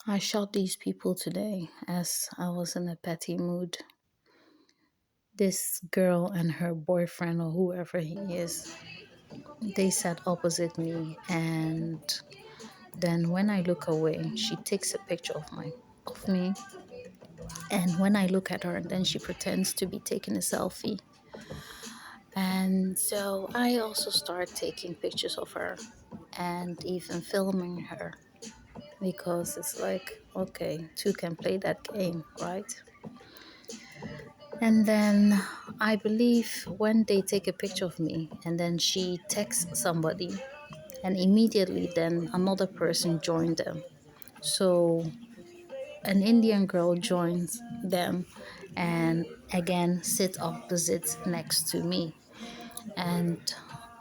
I shot these people today as I was in a petty mood. This girl and her boyfriend, or whoever he is, they sat opposite me, and then when I look away, she takes a picture of me. And when I look at her, then she pretends to be taking a selfie. And so I also start taking pictures of her and even filming her because it's like, okay, two can play that game, right? And then I believe when they take a picture of me and then she texts somebody, and immediately then another person joined them. So an Indian girl joins them and again sit opposite next to me. And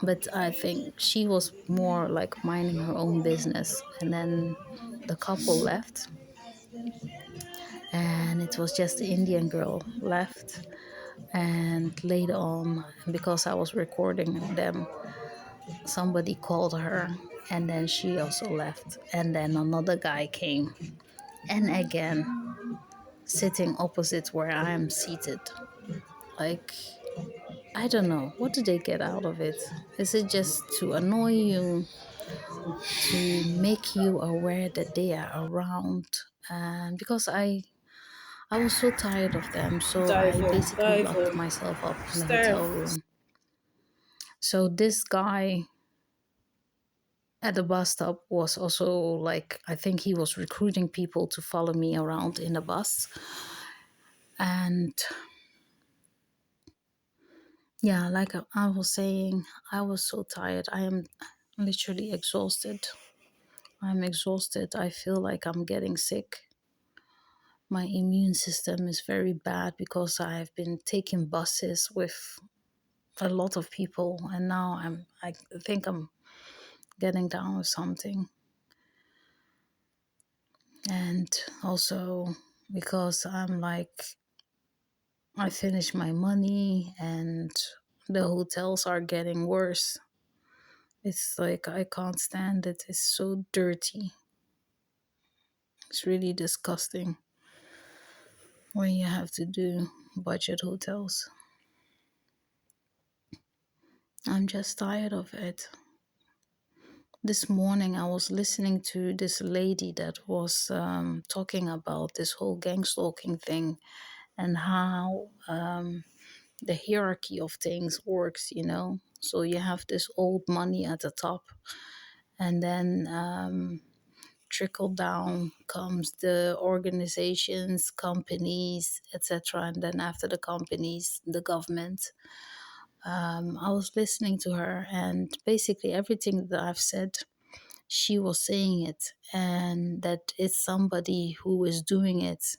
but I think she was more like minding her own business. And then the couple left, and it was just the Indian girl left. And later on, because I was recording them, somebody called her, and then she also left. And then another guy came, and again, sitting opposite where I am seated. Like, I don't know. What do they get out of it? Is it just to annoy you, to make you aware that they are around? And because I was so tired of them, so Dive I on, basically dive locked on. myself up in a hotel Steph. room. So this guy at the bus stop was also like, I think he was recruiting people to follow me around in the bus. And yeah, like I was saying, I was so tired. I am literally exhausted. I'm exhausted. I feel like I'm getting sick. My immune system is very bad because I've been taking buses with a lot of people, and now I think I'm getting down with something. And also because I'm like, I finished my money and the hotels are getting worse. It's like I can't stand it. It's so dirty. It's really disgusting when you have to do budget hotels. I'm just tired of it. This morning I was listening to this lady that was talking about this whole gang stalking thing and how the hierarchy of things works, you know. So you have this old money at the top, and then trickle down comes the organizations, companies, etc. And then after the companies, the government. I was listening to her, and basically everything that I've said, she was saying it, and that it's somebody who is doing it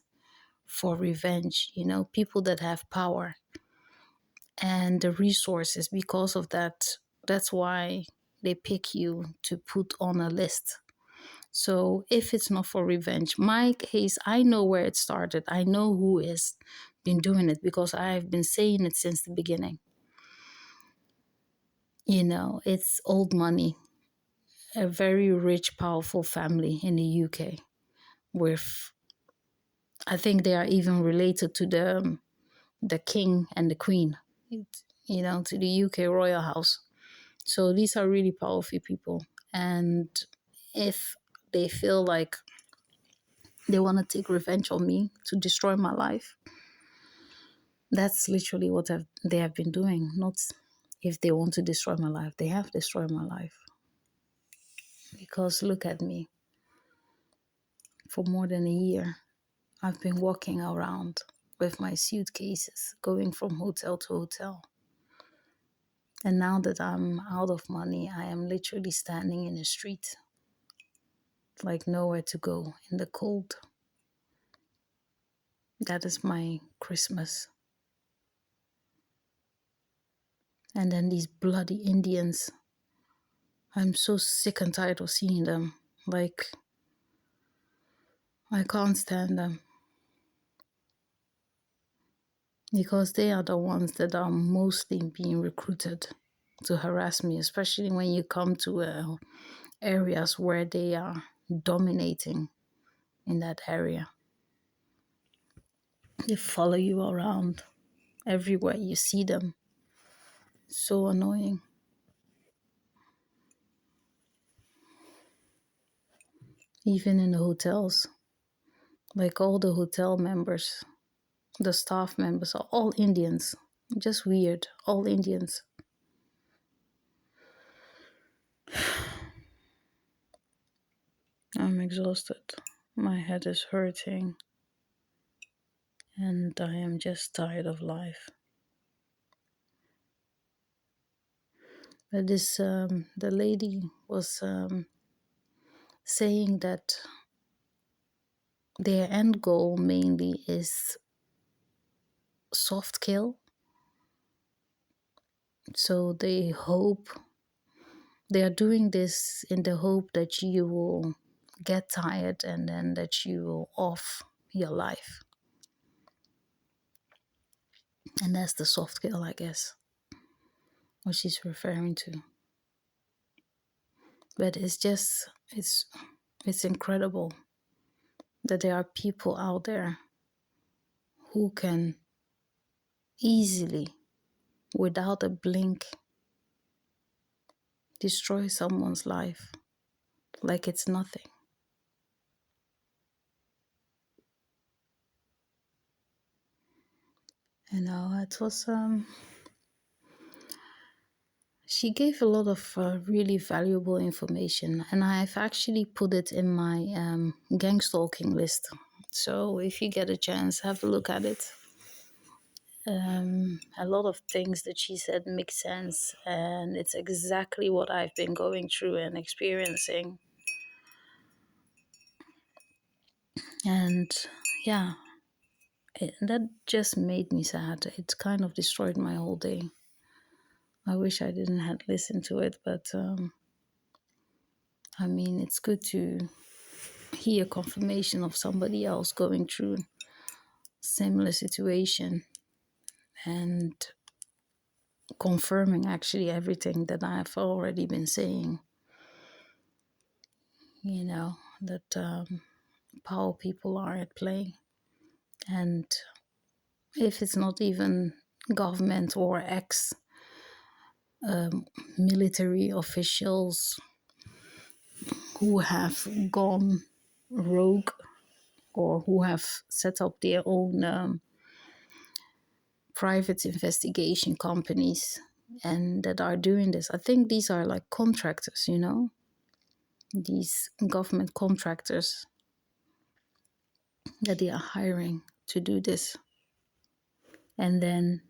for revenge, you know, people that have power and the resources. Because of that, that's why they pick you to put on a list. So if it's not for revenge, my case, I know where it started. I know who has been doing it because I've been saying it since the beginning. You know, it's old money, a very rich, powerful family in the UK with, I think they are even related to the king and the queen, you know, to the UK royal house. So these are really powerful people. And if they feel like they want to take revenge on me to destroy my life, that's literally what they have been doing. Not if they want to destroy my life, they have destroyed my life. Because look at me, for more than a year, I've been walking around with my suitcases, going from hotel to hotel. And now that I'm out of money, I am literally standing in the street, like nowhere to go in the cold. That is my Christmas. And then these bloody Indians, I'm so sick and tired of seeing them. Like, I can't stand them because they are the ones that are mostly being recruited to harass me, especially when you come to areas where they are dominating. in that area. They follow you around everywhere you see them. So annoying. Even in the hotels, like all the hotel members, the staff members are all Indians. Just weird, all Indians. I'm exhausted. My head is hurting, and I am just tired of life. But the lady was saying that their end goal mainly is soft kill. So they are doing this in the hope that you will get tired and then that you will off your life. And that's the soft kill, I guess, what she's referring to. But it's incredible that there are people out there who can easily, without a blink, destroy someone's life like it's nothing. It was she gave a lot of really valuable information, and I've actually put it in my gang stalking list. So if you get a chance, have a look at it. A lot of things that she said make sense, and it's exactly what I've been going through and experiencing. And yeah, that just made me sad. It kind of destroyed my whole day. I wish I didn't have listened to it, but I mean, it's good to hear confirmation of somebody else going through similar situation and confirming actually everything that I've already been saying. That power people are at play, and if it's not even government or ex military officials who have gone rogue or who have set up their own private investigation companies and that are doing this. I think these are like contractors, these government contractors that they are hiring to do this. And then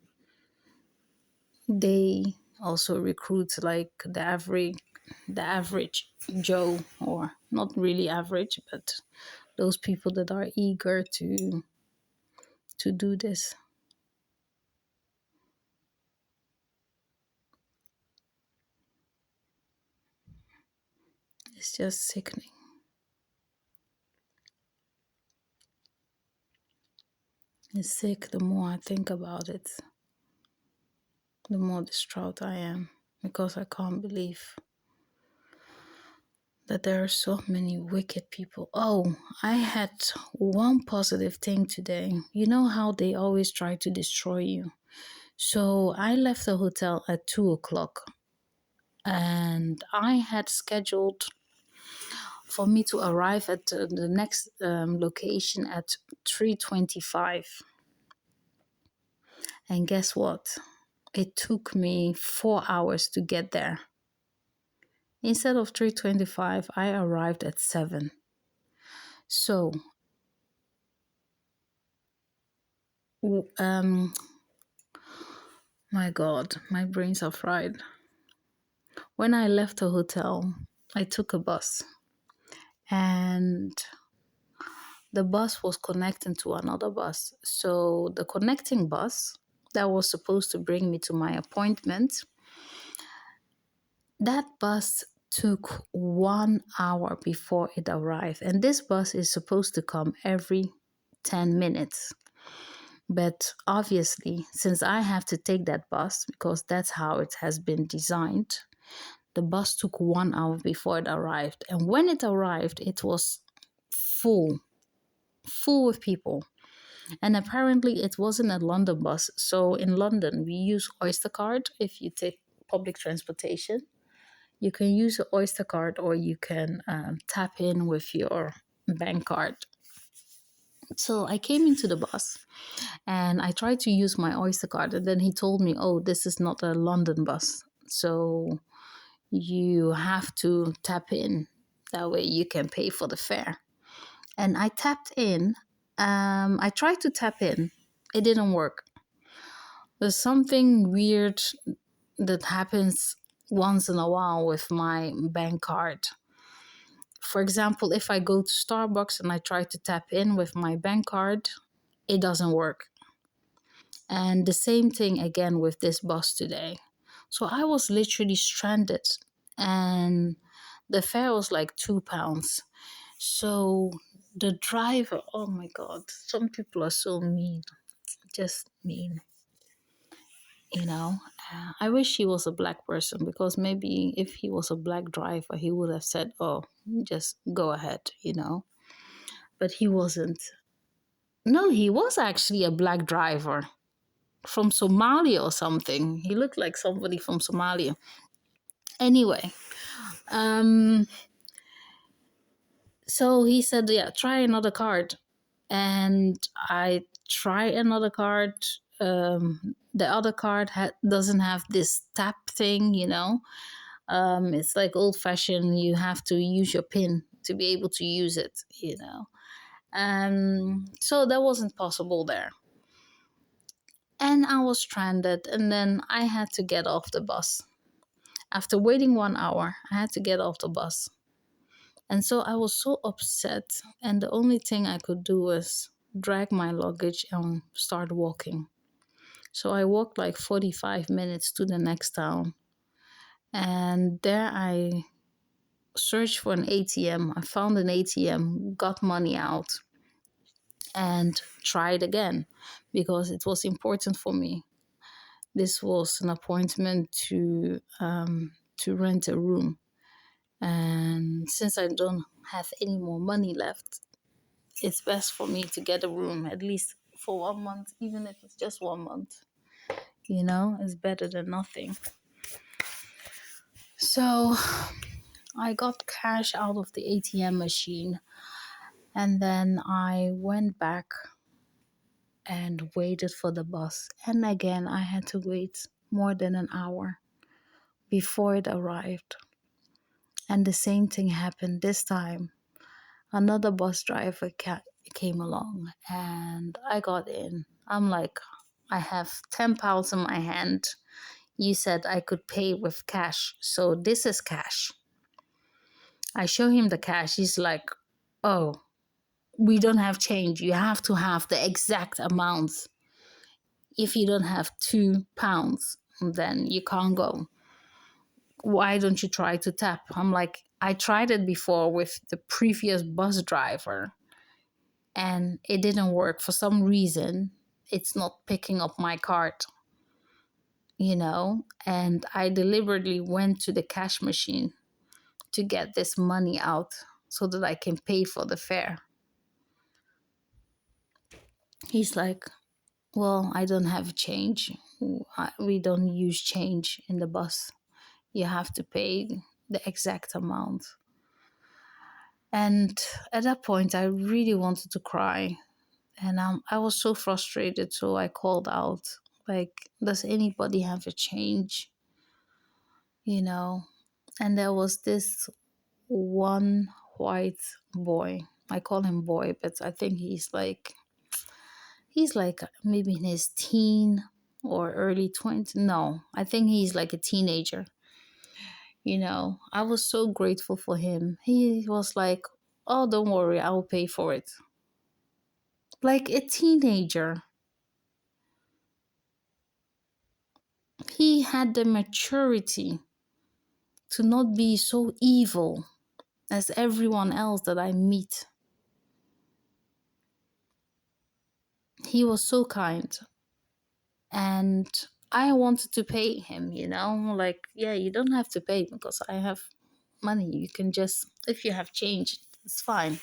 they also recruit like the average Joe, or not really average, but those people that are eager to do this. It's just sickening. It's sick. The more I think about it, the more distraught I am, because I can't believe that there are so many wicked people. Oh, I had one positive thing today. You know how they always try to destroy you. So I left the hotel at 2 o'clock, and I had scheduled for me to arrive at the next location at 3:25. And guess what? It took me 4 hours to get there. Instead of 3:25, I arrived at 7. So, my God, my brains are fried. When I left the hotel, I took a bus, and the bus was connecting to another bus. So the connecting bus that was supposed to bring me to my appointment, that bus took 1 hour before it arrived. And this bus is supposed to come every 10 minutes. But obviously, since I have to take that bus, because that's how it has been designed, the bus took 1 hour before it arrived. And when it arrived, it was full. full with people. And apparently it wasn't a London bus. So in London, we use Oyster card if you take public transportation. You can use an Oyster card, or you can tap in with your bank card. So I came into the bus and I tried to use my Oyster card, and then he told me, "Oh, this is not a London bus. So you have to tap in. That way you can pay for the fare." And I tapped in. I tried to tap in. It didn't work. There's something weird that happens once in a while with my bank card. For example, if I go to Starbucks and I try to tap in with my bank card, it doesn't work. And the same thing again with this bus today. So I was literally stranded, and the fare was like £2. So the driver, oh my God, some people are so mean, just mean, you know. I wish he was a black person, because maybe if he was a black driver, he would have said, "Oh, just go ahead," you know. But he wasn't. No, he was actually a black driver from Somalia or something. He looked like somebody from Somalia. Anyway, um, so he said, "Yeah, try another card." And I try another card. The other card doesn't have this tap thing, you know. It's like old fashioned. You have to use your pin to be able to use it, you know. So that wasn't possible there. And I was stranded, and then I had to get off the bus. After waiting 1 hour, I had to get off the bus. And so I was so upset, and the only thing I could do was drag my luggage and start walking. So I walked like 45 minutes to the next town, and there I searched for an ATM. I found an ATM, got money out, and tried again because it was important for me. This was an appointment to rent a room, and since I don't have any more money left, it's best for me to get a room at least for 1 month, even if it's just 1 month. You know, it's better than nothing. So I got cash out of the ATM machine, and then I went back and waited for the bus. And again, I had to wait more than an hour before it arrived. And the same thing happened this time. Another bus driver came along, and I got in. I'm like, "I have £10 in my hand. You said I could pay with cash, so this is cash." I show him the cash. He's like, "Oh, we don't have change. You have to have the exact amount. If you don't have £2, then you can't go. Why don't you try to tap?" I'm like, "I tried it before with the previous bus driver, and it didn't work. For some reason, it's not picking up my card, you know." And I deliberately went to the cash machine to get this money out so that I can pay for the fare. He's like, "Well, I don't have change. We don't use change in the bus. You have to pay the exact amount." And at that point, I really wanted to cry. And I was so frustrated. So I called out, like, "Does anybody have a change?" You know? And there was this one white boy. I call him boy, but I think he's like maybe in his teen or early 20s. No, I think he's like a teenager. You know, I was so grateful for him. He was like, "Oh, don't worry, I will pay for it." Like a teenager. He had the maturity to not be so evil as everyone else that I meet. He was so kind. And I wanted to pay him, you know, like, "Yeah, you don't have to pay because I have money. You can just, if you have change, it's fine,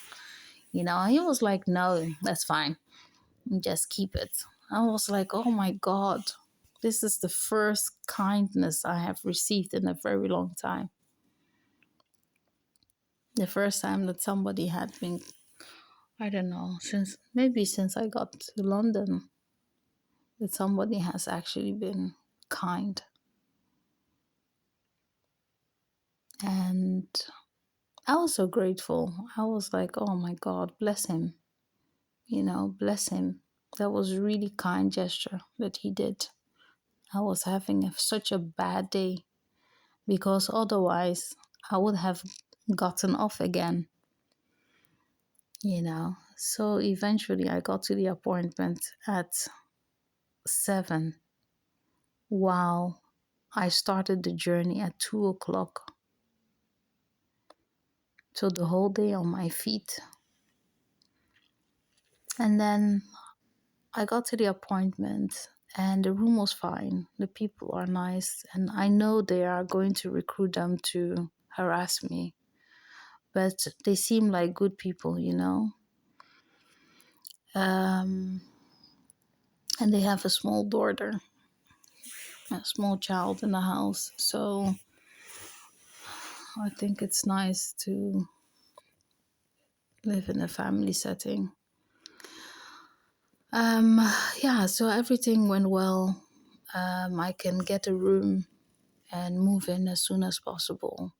He was like, no, that's fine. Just keep it. I was like, oh my God, this is the first kindness I have received in a very long time. The first time that somebody had been, I don't know, since I got to London, that somebody has actually been kind. And I was so grateful. I was like, oh my God, bless him. Bless him. That was a really kind gesture that he did. I was having such a bad day because otherwise I would have gotten off again. So eventually I got to the appointment at 7 while I started the journey at 2 o'clock. So the whole day on my feet. And then I got to the appointment and the room was fine. The people are nice and I know they are going to recruit them to harass me. But they seem like good people. Um, and they have a small daughter, a small child in the house. So I think it's nice to live in a family setting. Um, yeah, so everything went well. I can get a room and move in as soon as possible.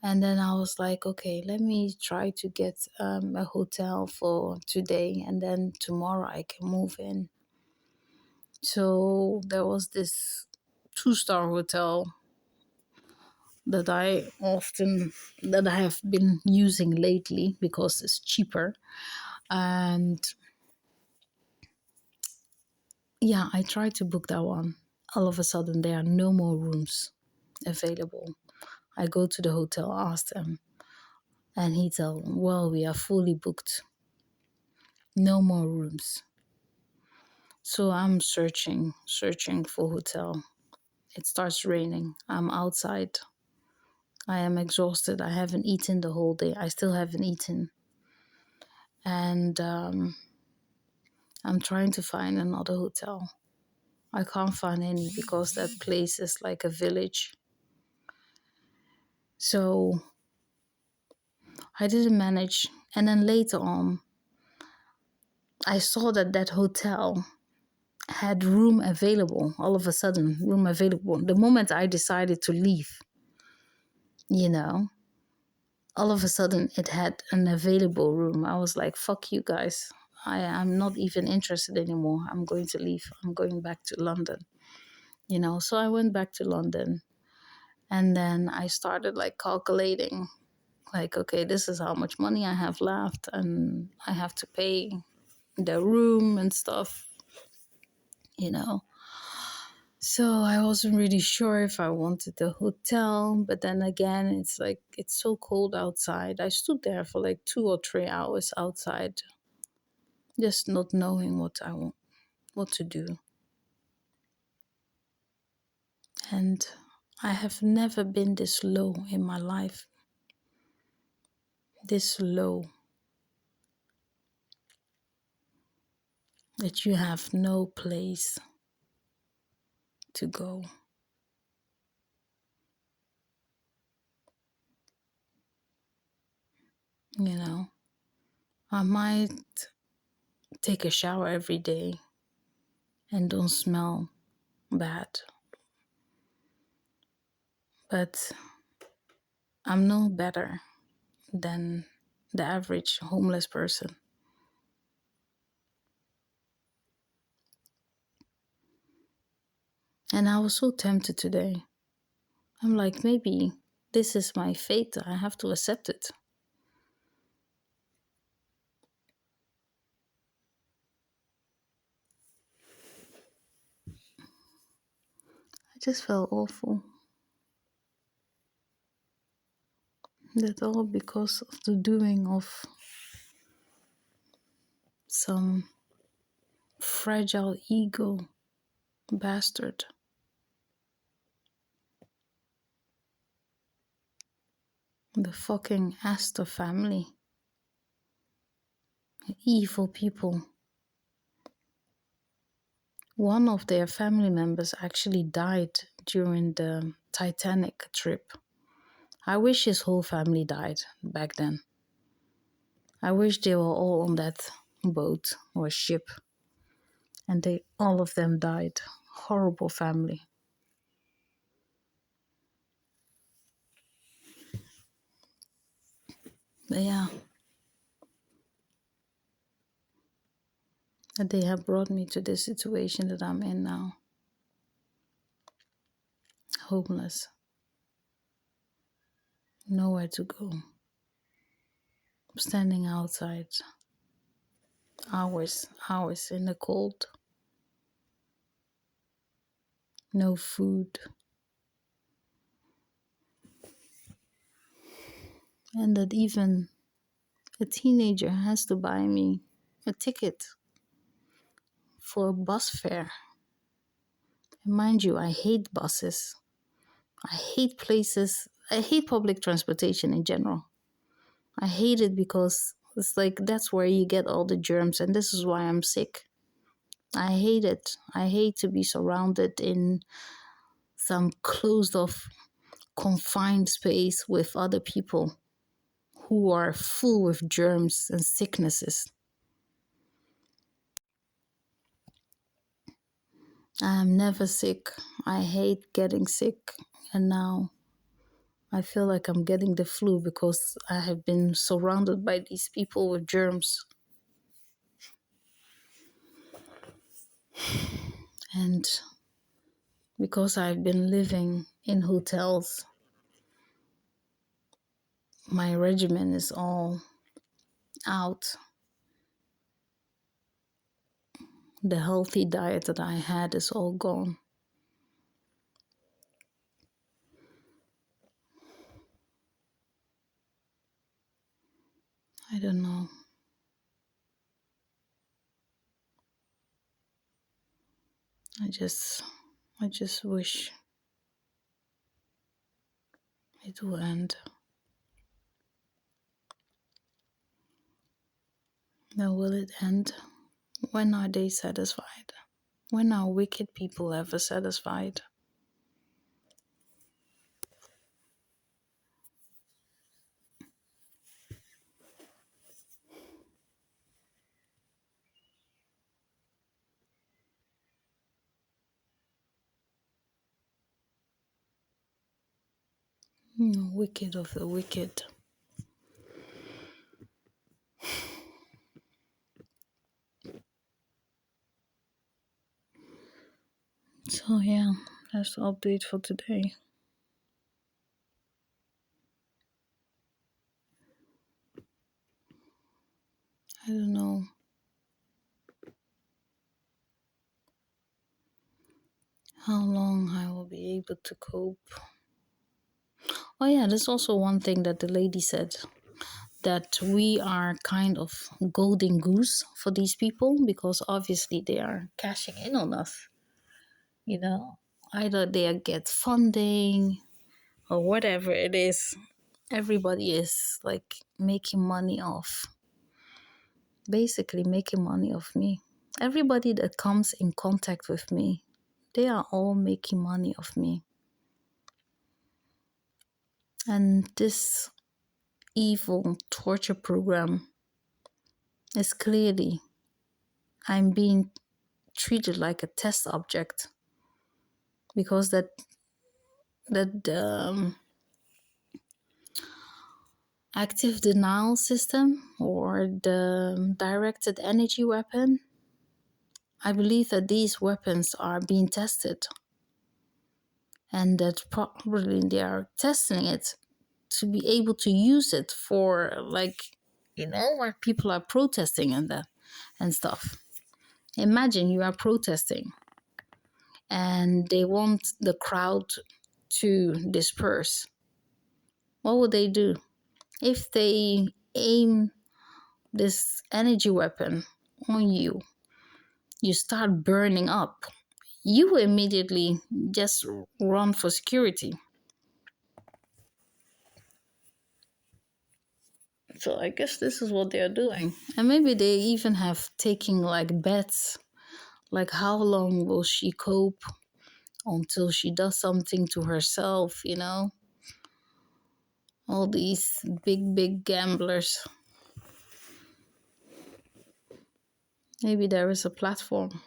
And then I was like, okay, let me try to get a hotel for today, and then tomorrow I can move in. So there was this 2-star hotel that I have been using lately because it's cheaper. And yeah, I tried to book that one. All of a sudden, there are no more rooms available. I go to the hotel, ask them, and he tell them, well, we are fully booked. No more rooms. So I'm searching for hotel. It starts raining. I'm outside. I am exhausted. I haven't eaten the whole day. I still haven't eaten. And I'm trying to find another hotel. I can't find any because that place is like a village. So I didn't manage. And then later on, I saw that hotel had room available. All of a sudden, room available. The moment I decided to leave, you know, all of a sudden it had an available room. I was like, fuck you guys. I'm not even interested anymore. I'm going to leave. I'm going back to London. So I went back to London and then I started like calculating, like, okay, this is how much money I have left and I have to pay the room and stuff. So I wasn't really sure if I wanted the hotel, but then again, it's like it's so cold outside. I stood there for like 2 or 3 hours outside, just not knowing what to do. And I have never been this low in my life. This low that you have no place to go. You know, I might take a shower every day and don't smell bad, but I'm no better than the average homeless person. And I was so tempted today. I'm like, maybe this is my fate. I have to accept it. I just felt awful. That all because of the doing of some fragile ego bastard. The fucking Astor family. Evil people. One of their family members actually died during the Titanic trip. I wish his whole family died back then. I wish they were all on that boat or ship and they all of them died. Horrible family. But yeah, they have brought me to this situation that I'm in now. Homeless. Nowhere to go. Standing outside. Hours in the cold. No food. And that even a teenager has to buy me a ticket for a bus fare. And mind you, I hate buses. I hate places. I hate public transportation in general. I hate it because it's like that's where you get all the germs, and this is why I'm sick. I hate it. I hate to be surrounded in some closed off, confined space with other people who are full with germs and sicknesses. I'm never sick. I hate getting sick. And now I feel like I'm getting the flu because I have been surrounded by these people with germs. And because I've been living in hotels, my regimen is all out. The healthy diet that I had is all gone. I don't know. I just wish it will end. Now will it end? When are they satisfied? When are wicked people ever satisfied? Wicked of the wicked. So yeah, that's the update for today. I don't know how long I will be able to cope. Oh yeah, there's also one thing that the lady said, that we are kind of golden goose for these people because obviously they are cashing in on us. You know, either they get funding or whatever it is. Everybody is like making money off, basically making money off me. Everybody that comes in contact with me, they are all making money off me. And this evil torture program is clearly, I'm being treated like a test object because that active denial system or the directed energy weapon, I believe that these weapons are being tested and that probably they are testing it to be able to use it for, like, where people are protesting and that and stuff. Imagine you are protesting and they want the crowd to disperse. What would they do? If they aim this energy weapon on you, you start burning up. You immediately just run for security. So I guess this is what they're doing. And maybe they even have taking like bets, like how long will she cope until she does something to herself, you know? All these big gamblers. Maybe there is a platform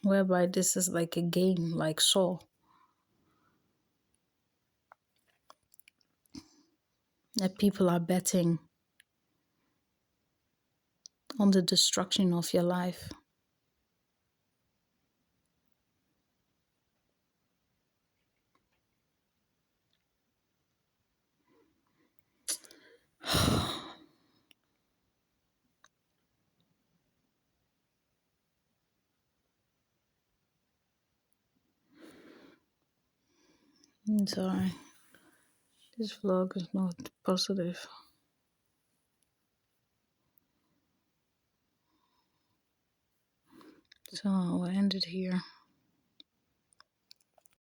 whereby this is like a game, like Saw, that people are betting on the destruction of your life. I'm sorry, this vlog is not positive. So I'll end it here.